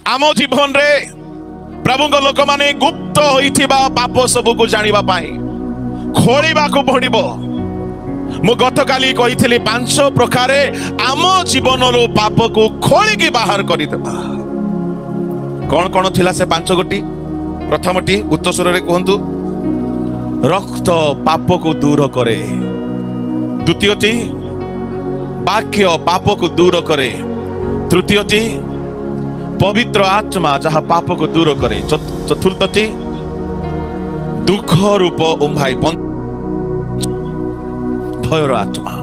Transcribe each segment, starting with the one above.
आम जीवन रे प्रभु लोक माने गुप्त होइथिबा पाप सब को जानिबा पाई खोलिबा को पड़िबो। मु गतकाली कही 5 प्रकार आम जीवन रो पाप को खोलिकी बाहर कर देबा। कौन कौन थिला से 5 गोटी? प्रथमटी उच्च स्वर रे कहंतु, रक्त पाप को दूर करे। द्वितीयटी वाक्य पाप को दूर करे। तृतीयटी पवित्र आत्मा जहाँ पाप को दूर करे। चतुर्थटी दुख रूप उम्भाई भयर आत्मा।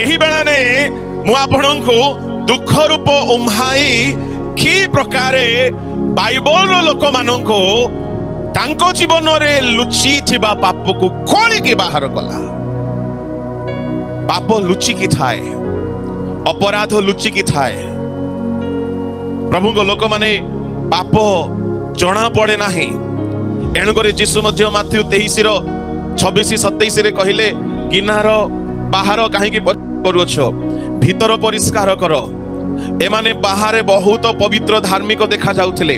एही बेला ने मु आपनकु दुख रूप उम्भाई कि प्रकारे बाइबल लोक माननको तांको जीवन रे लुचि थिबा पाप को खोलिकी बाहर कला। पाप लुचिकी थाए, अपराध लुचिकी थाए। प्रभु को लोक माने पाप जना पड़े नाही। एणुकर जीशु मध्य माथ्यू 23:26-27 रे कहिले, किनार बाहर कहीं करुछ, भीतर परिष्कार कर। एमाने बाहर बहुत पवित्र धार्मिक देखा जाउथिले,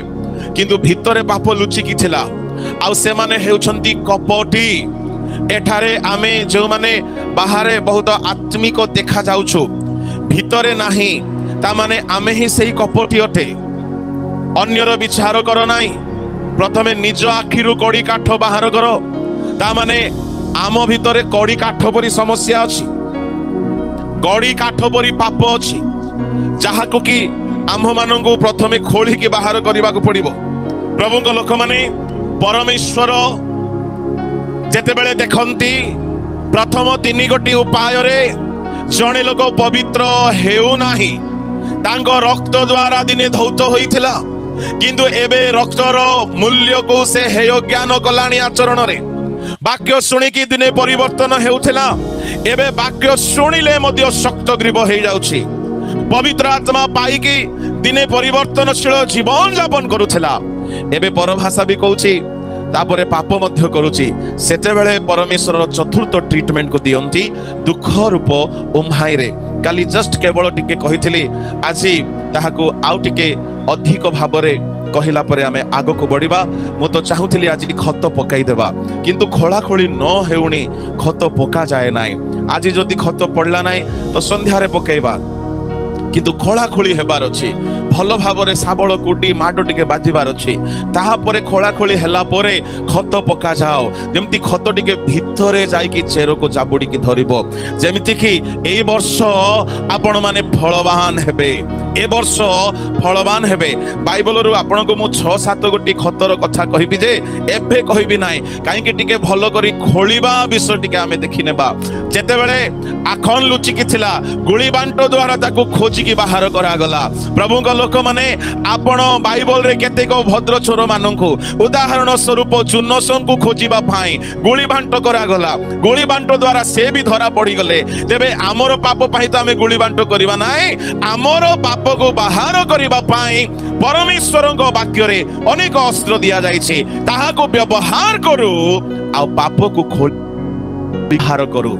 किंतु भीतर पाप लुचिकी थिला। आउ से माने हेउछंती कपटी। एठारे आमे जो माने बाहर बहुत आत्मिक देखा जाउछु, भीतरे नाही, ता माने आमे ही सही कपटी अटे। अन्यर विचार कर नाही, प्रथमे निज आखिरु कड़ी काठ बाहर कर। ता माने आम भीतरे कड़ी काठ परी समस्या अछि, कड़ी काठ परी पाप अछि, जहाको कि आम मानंगु प्रथमे खोली के बाहर करबा को पड़िबो। प्रभु को लोक माने परमेश्वर जेते बेले देखंती प्रथम 3 गोटी उपाय रे जणे लोक पवित्र हेउ नाही, तांको रक्त द्वारा दिने धौत होइथिला, किंतु एबे रक्तर मूल्य को से हेय ज्ञान कलाणी आचरण रे। वाक्य सुनिकी दिने परिवर्तन हेउथिला, एबे वाक्य सुनिले मध्य शक्त ग्रीव हे जाउछि। पवित्र आत्मा पाइकी दिने परिवर्तनशील जीवन यापन करुथिला, एबे परभाषा भी कहूछि, तापरे पाप मध्य करुछि। सेते बेले परमेश्वर चतुर्थ ट्रीटमेंट को दियंती दुख रूप उम्हाई रे। काली जस्ट केवल टिके कहिथिली, आजी ताहाको आउ टिके अधिक भाबरे कहिला परे आमे आगो को बढ़िबा। मु तो चाहूथिली आज खत पकाई देबा, किंतु खोला खोली न हेउनी खत पका जाए नाई। आज जदि खत पड़ला नाई तो संध्यारे पकाइबा, किंतु खोला खोली हेबार अछि। भल भाबरे साबळ कुटी माटो टिके बाजिबार अछि। ताहा परे खोला खोली हेला परे खत पका जाओ, जेमति खत टिके भितरे जाई कि चेरो को जाबुडी कि धरिबो। जेमति कि एई वर्ष आपण माने फलवान हेबे, ए वर्ष फलवान हेबे। बाइबल रु आपण को मु 6-7 गोटी खतर कथा कहिबी जे एबे कहिबी नाही, काहे कि टिके भलो करी खोलिबा विषय टिके आमे देखि नेबा। जेते बेले आखन लुचि कि थिला, गुली बांटो द्वारा ताको खोजी की बाहर करा गला। प्रभु को लोक माने आपण बाइबल रे केतेक भद्र चोर माननकु उदाहरण स्वरूप चुन्नसन को खोजिबा पाई गुली बांटो करा गला। गुली बांटो द्वारा से भी धरा पड़ी गले। तेबे हमरो पाप पाई तो आमे गुली बांटो करिबा नाही, हमरो पाप को बाहर करिबा पाई परमेश्वरक वाक्य रे अनेक अस्त्र दिया जायछि, ताहा को व्यवहार करू आ पाप को खोल बाहर करू।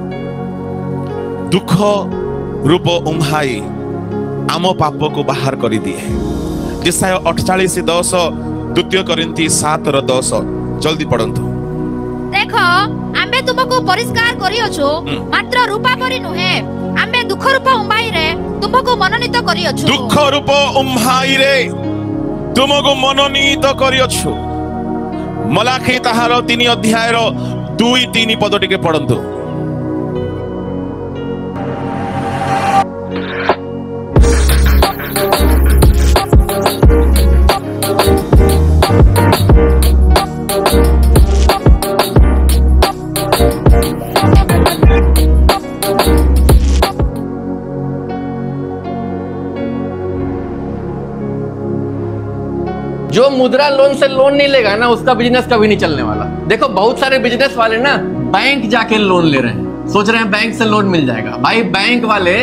दुख रूप उम्हाई आम पाप को बाहर कर दिए। जिसाय 48:10, 2 कोरिन्थी 7:10 जल्दी पढ़ंतु। देखो आमे तुमको परिष्कार करियोछु, मात्र रूपा परि नुहे। आमे दुख रूप उम्हाई रे तुमको मनोनीत करियोछु। दुख रूप उम्हाई रे तुमको मनोनीत करियोछु। मलाखी ताहार 3 अध्याय 2-3 पद टिके पढ़ंतु। जो मुद्रा लोन से लोन नहीं लेगा ना, उसका बिजनेस कभी नहीं चलने वाला। देखो बहुत सारे बिजनेस वाले ना बैंक जाके लोन ले रहे हैं, सोच रहे हैं बैंक से लोन मिल जाएगा। भाई बैंक वाले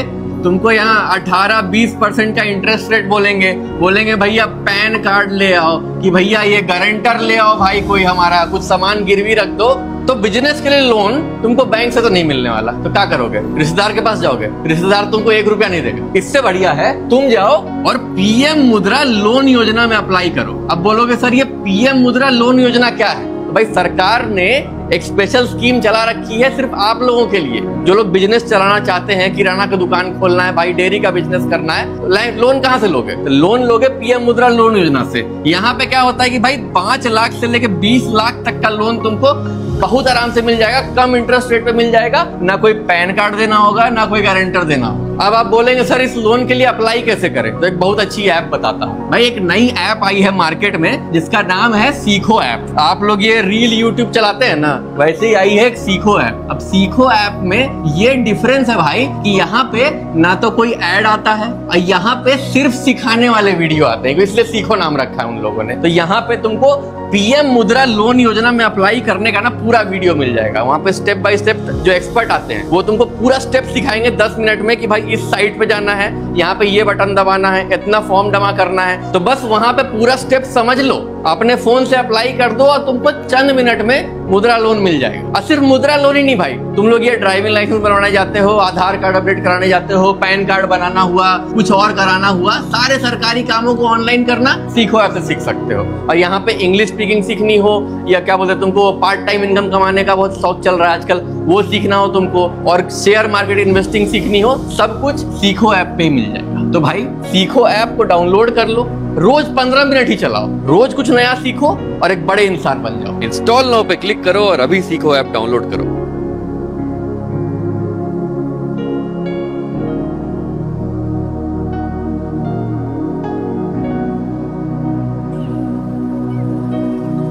तुमको यहाँ 18-20% का इंटरेस्ट रेट बोलेंगे भैया पैन कार्ड ले आओ, कि भैया ये गारंटर ले आओ, भाई कोई हमारा कुछ सामान गिरवी रख दो, तो बिजनेस के लिए लोन तुमको बैंक से तो नहीं मिलने वाला, तो क्या करोगे? रिश्तेदार के पास जाओगे, रिश्तेदार तुमको 1 रुपया नहीं देगा। इससे बढ़िया है तुम जाओ और पीएम मुद्रा लोन योजना में अप्लाई करो। अब बोलोगे सर ये पीएम मुद्रा लोन योजना क्या है? तो भाई सरकार ने एक स्पेशल स्कीम चला रखी है सिर्फ आप लोगों के लिए, जो लोग बिजनेस चलाना चाहते हैं, किराना का दुकान खोलना है, भाई डेयरी का बिजनेस करना है। लोन कहाँ से लोगे? तो लोन लोगे पीएम मुद्रा लोन योजना से। यहाँ पे क्या होता है कि भाई 5 लाख से लेके 20 लाख तक का लोन तुमको बहुत आराम से मिल जाएगा, कम इंटरेस्ट रेट पे मिल जाएगा, ना कोई पैन कार्ड देना होगा, ना कोई गारंटर देना होगा। अब आप बोलेंगे सर इस लोन के लिए अप्लाई कैसे करें? तो एक बहुत अच्छी ऐप बताता हूँ भाई। एक नई ऐप आई है मार्केट में जिसका नाम है सीखो ऐप। आप लोग ये रील यूट्यूब चलाते हैं ना, वैसे ही आई है एक सीखो ऐप। अब सीखो ऐप में ये डिफरेंस है भाई कि यहाँ पे ना तो कोई ऐड आता है और यहाँ पे सिर्फ सिखाने वाले वीडियो आते हैं, इसलिए सीखो नाम रखा है उन लोगों ने। तो यहाँ पे तुमको पीएम मुद्रा लोन योजना में अप्लाई करने का ना पूरा वीडियो मिल जाएगा। वहां पे स्टेप बाय स्टेप जो एक्सपर्ट आते हैं वो तुमको पूरा स्टेप सिखाएंगे 10 मिनट में कि भाई इस साइट पे जाना है, यहाँ पे ये बटन दबाना है, इतना फॉर्म जमा करना है। तो बस वहां पे पूरा स्टेप समझ लो, अपने फोन से अप्लाई कर दो और तुमको चंद मिनट में मुद्रा लोन मिल जाएगा। और सिर्फ मुद्रा लोन ही नहीं भाई, तुम लोग ये ड्राइविंग लाइसेंस बनवाने जाते हो, आधार कार्ड अपडेट कराने जाते हो, पैन कार्ड बनाना हुआ, कुछ और कराना हुआ, सारे सरकारी कामों को ऑनलाइन करना सीखो ऐप से सीख सकते हो। और यहाँ पे इंग्लिश स्पीकिंग सीखनी हो या क्या बोलते हैं तुमको पार्ट टाइम इनकम कमाने का बहुत शौक चल रहा है आजकल, वो सीखना हो तुमको, और शेयर मार्केट इन्वेस्टिंग सीखनी हो, सब कुछ सीखो ऐप पे ही मिल जाएगा। तो भाई सीखो ऐप को डाउनलोड कर लो, रोज 15 मिनट ही चलाओ, रोज कुछ नया सीखो और एक बड़े इंसान बन जाओ। इंस्टॉल नाउ पे क्लिक करो और अभी सीखो ऐप डाउनलोड करो।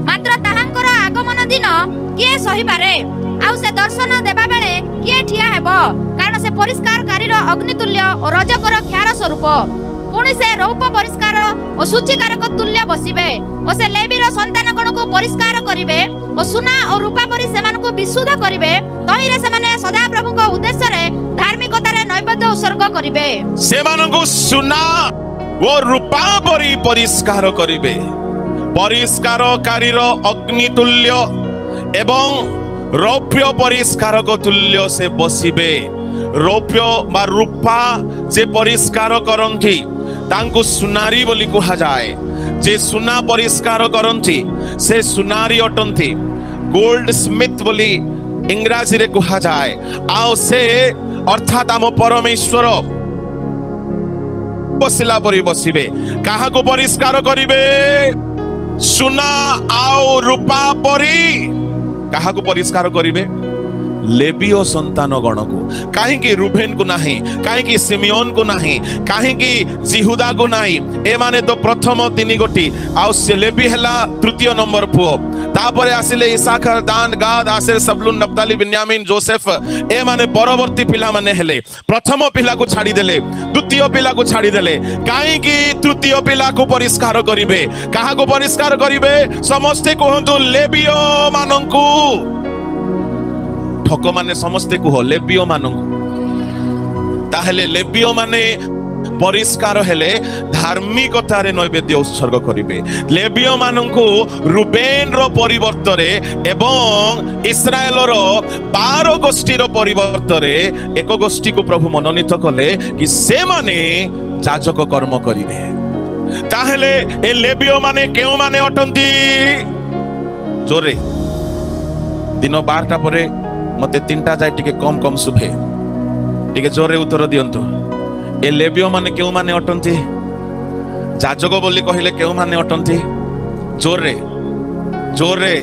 मात्र ताहांकर आगमन दिन किए सही पारे, आउ से दर्शन देबा बेले किए ठिया हेबो, कारण से परिष्कारकारी अग्नितुल्य और रजकर ख्यार स्वरूप। पुणी से रौप परिष्कार और सूचीकारक तुल्य बसिबे, और से लेवीर संतान गण को परिष्कार करिवे और सुना और रूपा परि सेमान को विशुद्ध करिवे। तहिरे सेमाने सदा प्रभु को उद्देश्य रे धार्मिकता रे नैवेद्य उत्सर्ग करिवे। सेमान को सुना वो रूपा परि परिष्कार करिवे। परिष्कारकारीर अग्नितुल्य एवं रौप्य परिष्कारक तुल्य से बसिबे। रौप्य बा रूपा जे परिष्कार करंती तांको सुनारी बोली कहा जाए। जे सुना परिष्कार करंती से सुनारी अटंती, गोल्ड स्मिथ बोली इंग्राजी रे कहा जाए। आओ से अर्थात आम परमेश्वर बसिला परि बसिबे। काहा को परिष्कार करिवे? सुना आओ रूपा परि काहा को परिष्कार करिवे? लेबीय संतान गण को। कहीं रूबेन को नहीं, कहीं सिमियोन को नहीं, कहीं जिहुदा को नहीं। ए माने तो प्रथम 3 गोटी, आउ से लेबी हला तृतीय नंबर पुओ। तापरे आसिले इसाखर, दान, गाद, आसेर, सबलून, नप्ताली, बिन्यामीन, जोसेफ। ए माने परवर्ती पिला माने हेले। प्रथम पिला को छाड़ी देले, द्वितीय पिला को छाड़ी देले। कहीं तृतीय पिला को परिष्कार करिवे। काहा को परिष्कार करिवे? समस्ते कहंतु लेबीय मानंकु। ठक माने समस्ते कुह लेबीय मानंकु। ताहेले लेबीय माने परिष्कार हेले धार्मिकता रे नैवेद्य उत्सर्ग करिवे। लेबीय मानंकु रूबेन रो परिवर्तरे एवं इस्राएल रो 12 गोष्ठी रो परिवर्तरे एक गोष्ठी को प्रभु मनोनीत कले कि से माने याजक कर्म करिवे। ताहेले ए लेबीय माने केउ माने अटंती? जोरे दिन 12टा परे मते 3टा जाय टिके कम कम सुभे, टिके जोरे उत्तर दियंतु। ए लेबीय माने केउ माने अटंती? याजक बोली कहिले केउ माने अटंती? जोरे जोरे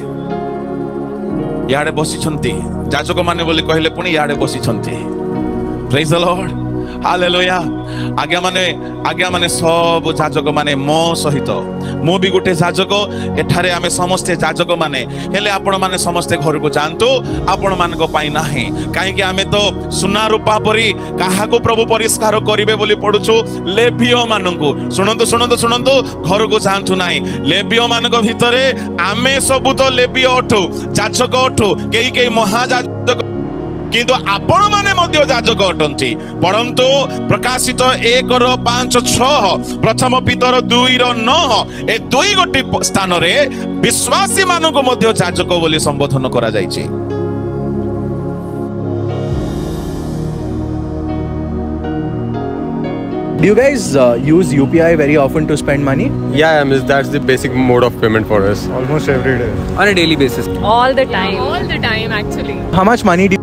याडे बसी छंती। याजक माने बोली कहिले पुनी याडे बसी छंती। Praise the Lord, hallelujah. आज्ञा माने सब याजक माने मो सहित मो भी गोटे याजक। एठारे आमे समस्ते याजक माने हेले आपण माने समस्ते घर को जानतु आपण मान को पाई नाही। काहे कि आमे तो सुना रूपा परि काहा को प्रभु परिष्कार करिवे बोली पडुछु लेबीय मानंकु। सुनंतु सुनंतु सुनंतु घर को जानतु नाही। लेबीय मानक भितरे आमे सब तो लेबीय अठु, याजक अठु, केई महायाजक, किंतु आपण माने मध्य याजक अटंती। परंतु प्रकाशित 1:5-6 प्रथम पीतर 2:9 ए 2 गोटी स्थान रे विश्वासी मानक मध्य याजक बोली संबोधन करा जायछि। Do you guys use UPI very often to spend money? Yeah, I mean, that's the basic mode of payment for us. Almost every day. On a daily basis. All the time. All the time, actually. How much money do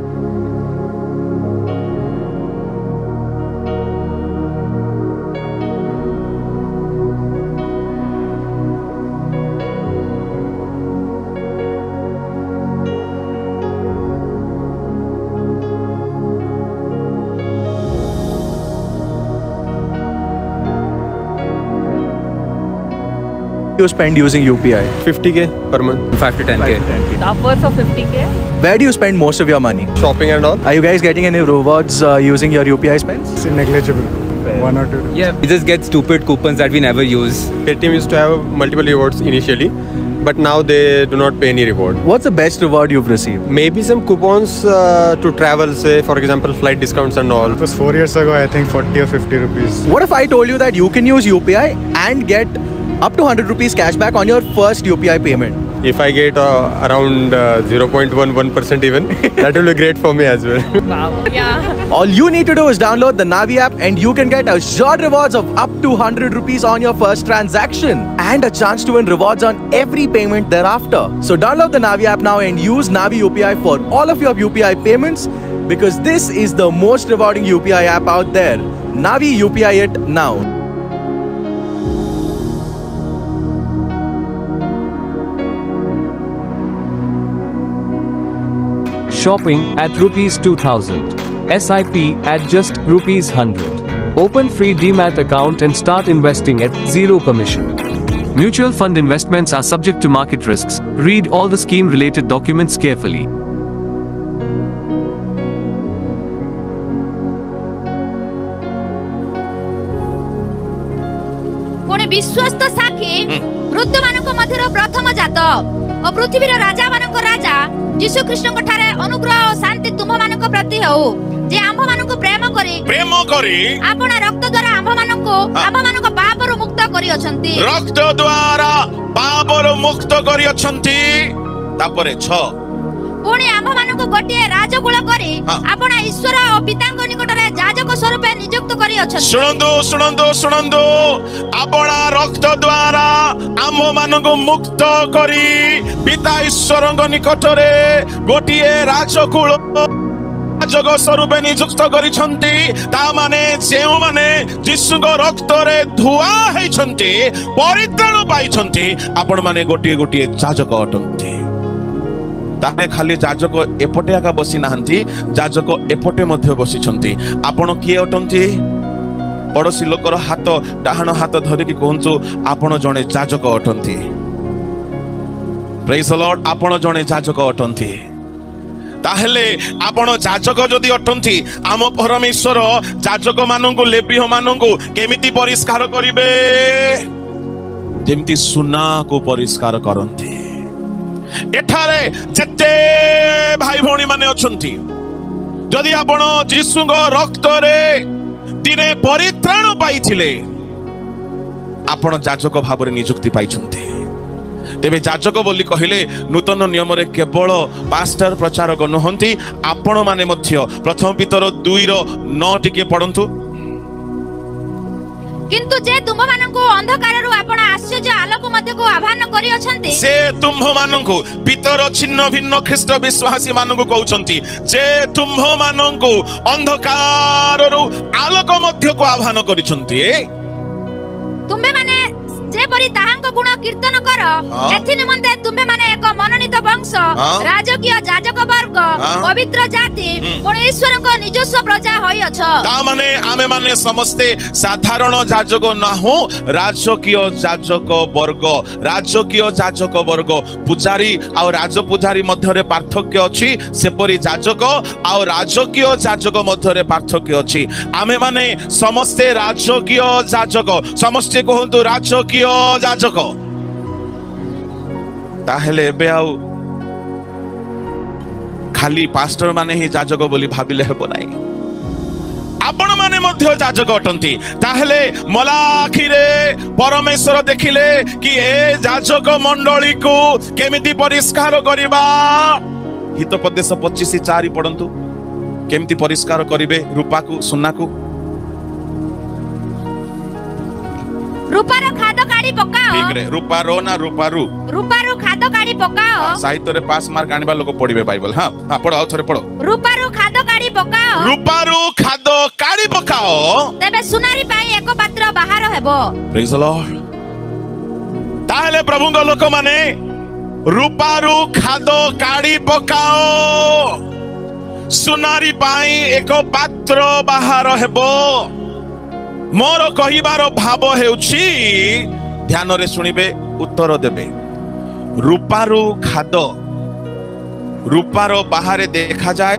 you spend using UPI? 50k per month. 5 to 10k. Upwards of 50k. Where do you spend most of your money? Shopping and all. Are you guys getting any rewards using your UPI spends? It's negligible. 1 or 2. Yeah, we just get stupid coupons that we never use. Paytm used to have multiple rewards initially, but now they do not pay any reward. What's the best reward you've received? Maybe some coupons to travel, say for example flight discounts and all. It was 4 years ago, I think 40 or 50 rupees. What if I told you that you can use UPI and get up to 100 rupees cashback on your first UPI payment? If I get around 0.11% even, that will be great for me as well. Wow. Yeah. All you need to do is download the Navi app and you can get assured rewards of up to 100 rupees on your first transaction and a chance to win rewards on every payment thereafter. So download the Navi app now and use Navi UPI for all of your UPI payments because this is the most rewarding UPI app out there. Navi UPI it now. Shopping at rupees 2000. SIP at just rupees 100. Open free Demat account and start investing at zero commission. Mutual fund investments are subject to market risks. Read all the scheme related documents carefully. Pune विश्वस्त साखी मृत्यु मानक मध्यर प्रथम जात और पृथ्वीर राजा मानक राजा यीशु कृष्ण को ठारे अनुग्रह और शांति तुम मानक प्रति हो जे आंभ मानक प्रेम करी आपण रक्त द्वारा आंभ मानक पाप रु मुक्त करी अछंती रक्त द्वारा पाप रु मुक्त करी अछंती तापरे 6 पुणी आंभ मानक गोटे राजकुल करी आपण ईश्वर और पिताଙ୍କ निकटरे याजक स्वरूप नियुक्त करी अछंती सुनंदो आपण रक्त द्वारा आंभ मानक मुक्त करी पिता ईश्वरଙ୍କ निकटरे गोटे राजकुल जग स्वरूप नियुक्त करिछंती ता माने जेउ माने यीशुଙ୍କ रक्तरे धुआ हेछंती परित्राण पाइछंती आपण माने गोटे गोटे याजक अटंती ताने खाली याजक एपटे आका बसी नाहंती याजक एपटे मध्ये बसिछंती आपण किए अटंती पड़ोसी लोकर हाथ डाहाण हाथ धरिकी कहंचु आपण जणे याजक अटंती प्रेज द लॉर्ड आपण जणे याजक अटंती ताहेले आपण याजक जदि अटंती आम परमेश्वर याजक मानंकु लेवीय मानंकु केमिति परिष्कार करिवे जेमिति सुना को परिष्कार करंती एठारे जते भाई भौणी माने अछंती जदि आपण यीशुଙ୍କ रक्तरे दिने परित्राण पाइथिले आपण याजक भाबरे नियुक्ति पाइछंती तेबे याजक बोली कहिले नूतन नियम रे केवल पास्टर प्रचारक नहंती आपण माने मध्य प्रथम पीतर 2:9 टिके पढंतु किंतु जे तुम मानंकु अंधकार रु आपण आश्चर्य आलोक मध्य को आह्वान करी अछंती से तुम मानंकु पीतर छिन्न भिन्न ख्रीष्ट विश्वासी मानंकु कहउछंती जे तुम मानंकु अंधकार रु आलोक मध्य को आह्वान करिछंती तुम्बे माने जे परि ताहांक गुण कीर्तन कर एथि निमंते तुम्बे माने एक मनोनीत वंश राजकीय याजक वर्ग पवित्र जाति ईश्वरक निजस्व प्रजा होई अछ ता माने आमे माने समस्ते साधारण याजक नाहु राजकीय याजक वर्ग पुजारी आ राज पुजारी मध्य रे पार्थक्य अछि सेपरि याजक आ राजकीय याजक मध्य रे पार्थक्य अछि आमे माने समस्ते राजकीय याजक समस्ते कहंतु राजकीय याजक ताहेले एबे आउ खाली पास्टर माने ही याजक बोली भाबिले हेबो नाही आपण माने मध्य याजक अटंती ताहेले मलाखिरे परमेश्वर देखिले कि ए याजक मंडली को केमिति परिष्कार करिबा हितोपदेश 25:4 पढंतु केमिति परिष्कार करिवे रूपा को सुन्ना को रूपारो खाद काढी पकाओ ठीक रे रूपारो ना रूपारू रूपारो खाद काढी पकाओ साहित्य रे पास मार्क आनिबा लोक पढिबे बाइबल हां हां पढो थरे पढो रूपारो खाद काढी पकाओ रूपारू खाद काढी पकाओ तेबे सुनारी पाई एको पात्र बाहर हेबो प्रेज द लॉर्ड ताहले प्रभु को लोक माने रूपारू खाद काढी पकाओ सुनारी पाई एको पात्र बाहर हेबो मोर कहिबार भाव हेउछि ध्यान रे सुनिबे उत्तर देबे रूपारू खाद रूपारो बाहर देखा जाए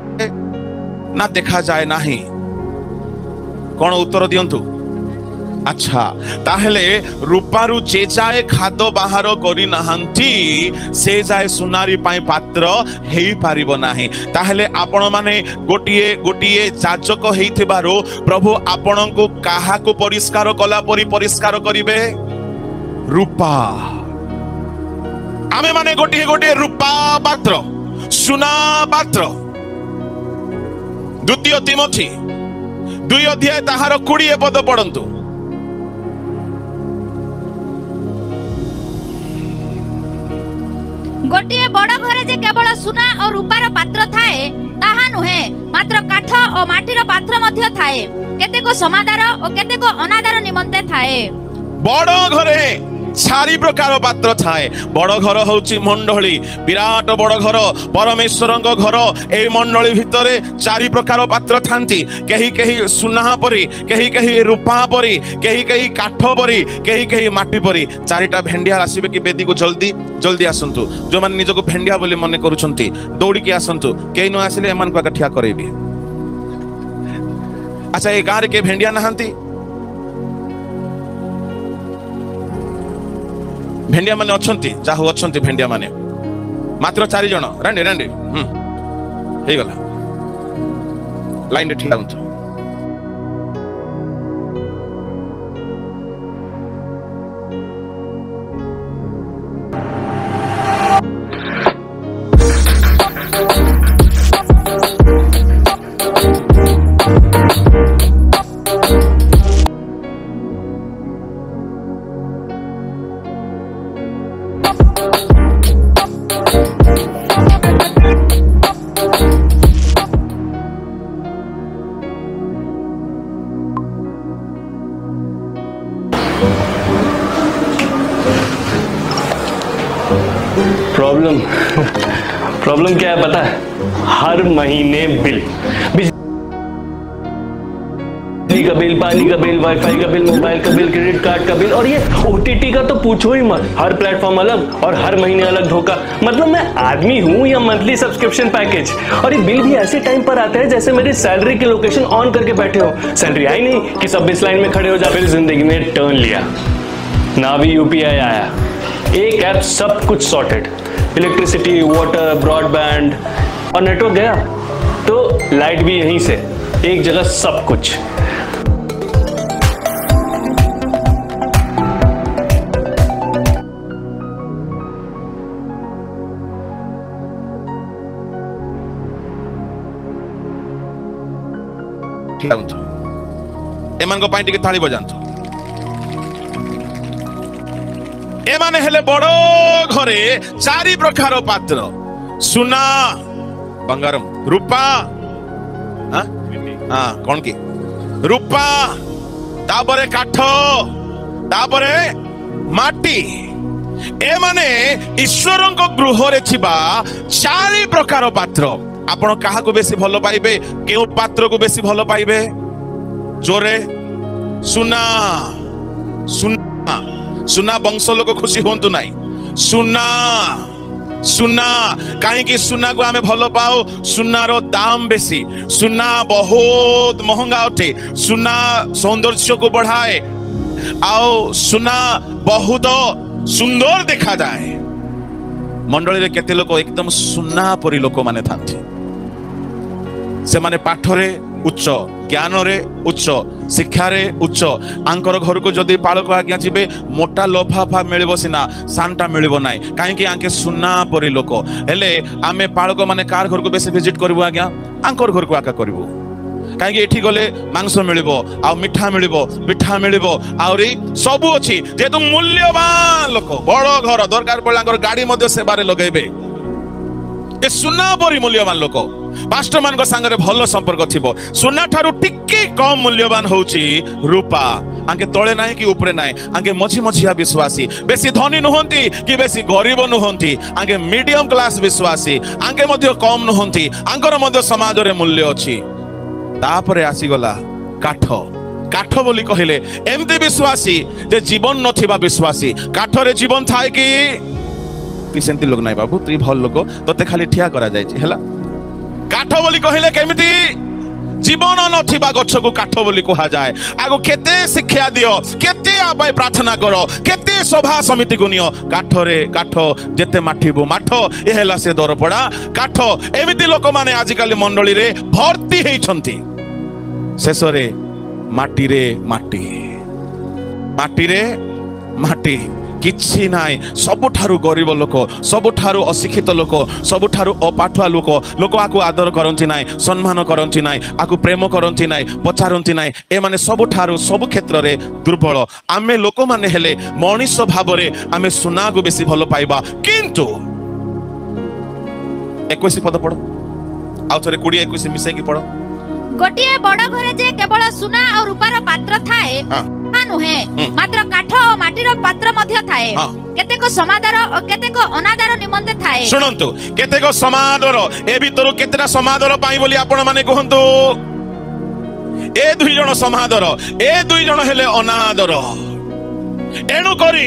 ना देखा जाए नाही कौन उत्तर दियंतु अच्छा ताहले रूपारू जे जाए खाद बाहर करी नहांती से जाए सुनारी पाई पात्र हेई पारिबो नाही ताहले आपण माने गोटिए गोटिए जाचक हेइथिबारो प्रभु आपणको काहा को परिष्कार कला परि परिष्कार करिवे रूपा आमे माने गोटिए गोटिए रूपा पात्र सुना पात्र द्वितीय तिमोथी 2 अध्याय ताहार 20 पद पढंतु गोटिए बड़ घरे जे केवल सुना और रूपार पात्र थाए ताहा नुहे मात्र काठ और माटीर पात्र मध्य थाए केतेको समादार और केतेको अनादार निमंते थाए बड़ घरे चारि प्रकार पात्र थाए बड़ घर होउची मंडली विराट बड़ घर परमेश्वरंको घर ए मंडली भितरे चारि प्रकार पात्र थांती केही केही सुना परी केही केही रूपा परी केही केही काठ परी केही केही माटी परी चारिटा भेंडिया आसीबे कि बेदी को जल्दी जल्दी आसंतु जो मान निज को भेंडिया बोली मने करूछंती दौड़ी के आसंतु केही न आसिले एमान को ठिया करेबी अच्छा ए गार के भेंडिया नहांती भेंडिया माने अछंती जाहु अछंती भेंडिया माने मात्र 4 जण रांडे रांडे हे गला लाइन रे ठिला हुंतो प्रॉब्लम क्या है पता है हर महीने बिल बिजली का बिल पानी का बिल वाईफाई का बिल मोबाइल का बिल क्रेडिट कार्ड का बिल और ये ओटीटी का तो पूछो ही मत हर प्लेटफॉर्म अलग और हर महीने अलग धोखा मतलब मैं आदमी हूँ या मंथली सब्सक्रिप्शन पैकेज और ये बिल भी ऐसे टाइम पर आता है जैसे मेरी सैलरी की लोकेशन ऑन करके बैठे हो सैलरी आई नहीं कि सब इस लाइन में खड़े हो जा फिर जिंदगी ने टर्न लिया ना भी यूपीआई आया एक ऐप सब कुछ सॉर्टेड इलेक्ट्रिसिटी वाटर ब्रॉडबैंड और नेटवर्क गया तो लाइट भी यहीं से एक जगह सब कुछ एमान को पाई टिके थाली बजांतो एमाने हेले बड़ो घरे चारि प्रकार पात्र सुना बंगारम रूपा कौन की रूपा तापरे काठ तापरे माटी एमाने ईश्वरंको गृह रे छिबा चारि प्रकार पात्र आपण काहा को बेसी भलो पाइबे केउ पात्र को बेसी भलो पाइबे जोरे सुना सुना सुना वंश लोक खुशी होंतु नहीं सुना सुना कहीं की सुना को आमे भलो पाओ सुना रो दाम बेसी सुना बहुत महंगा उठे सुना सौंदर्य को बढ़ाए आओ सुना बहुत सुंदर देखा जाए मंडली रे केते लोक एकदम सुना परी लोक माने थांती से माने पाठरे उच्च ज्ञान रे उच्च शिक्षा रे उच्च आंकर घर को जदि पालक आज्ञा जीवे मोटा लफाफा मिलिबो सिना सांटा मिलिबो नाइ काहे कि आंके सुना परी लोक हेले आमे पालक माने कार घर को बेसी विजिट करबो आज्ञा आंकर घर को आका करबो कहीं एठी गले मांस मिलिबो आ मिठा मिलिबो पिठा मिलिबो आउरी सबु अछि जेतु मूल्यवान लोक बड़ घर दरकार पड़लांकर गाड़ी मध्ये सेवारे लगेबे ए सुना परी मूल्यवान लोक पास्टर मान संगे भल संपर्क थिबो सुना ठारू टिके कम मूल्यवान होउची रूपा आगे तले नाही कि ऊपरे नाही आगे मझी मझिया विश्वासी बेसी धनी नुहंती कि बेसी गरीब नुहंती आगे मीडियम क्लास विश्वासी आगे मध्य कम नुहंती आंगर मध्य समाज रे मूल्य अछि तापरे आसी गला काठ काठ बोली कहले एमती विश्वासी जे जीवन नथिबा विश्वासी काठ रे जीवन थाए कि तु सेंती लोग नाही बाबू तु भल लोक तते खाली ठिया करा जाय छी हला काठ बोली कहले केमिति जीवन नथिबा गछ को काठ बोली कहा जाए आगो केते शिक्षा दियो केते आबाय प्रार्थना करो केते सभा समिति को नियो काठ रे काठ जेते माठिबो माठ ए हेला से दर पड़ा काठ एमिति लोक माने आज काली मंडली रे भर्ती हेइ छंती शेष रे माटी रे माटी माटी रे माटी किछि नाय सबुठारु गरीब लोक सबुठारु अशिक्षित लोक सबुठारु अपाठुआ लोक लोक आकु आदर करंती नाय सम्मान करंती नाय आकु प्रेम करंती नाय पचारंती नाय ए माने सबुठारु सब क्षेत्र रे दुर्बल आमे लोक माने हेले मनीष भाव रे आमे सुना को बेसी भलो पाइबा किंतु 21 पद पढ़ो आउ थरे 20 21 मिसै की पढ़ो गोटिए बड़ घरे जे केवल सुना और रूपार पात्र थाए नुहे मात्र काठ और माटीर पात्र मध्य थाए केतेको समादर और केतेको अनादर निमंते थाए सुनंतु केतेको समादर ए भितरु केतेटा समादर पाई बोली आपण माने कहंतु ए दुई जण समादर ए दुई जण हेले अनादर एणु करी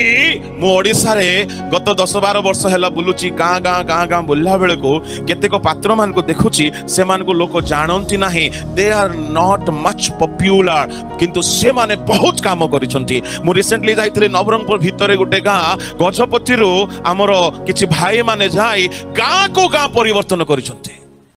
मु ओडिसा रे गत 10-12 वर्ष हेला बुलुची गाँ बुल्ला बेले को केतेको पात्र मान को देखुची से मान को लोक जानंती नाही they are not much popular किंतु से माने बहुत काम करिसंती मु रिसेंटली जाइथिले नवरंगपुर भितरे गोटे गाँ गजपति रु हमरो किछि भाई माने जाई गाँ को गाँ परिवर्तन करिसंती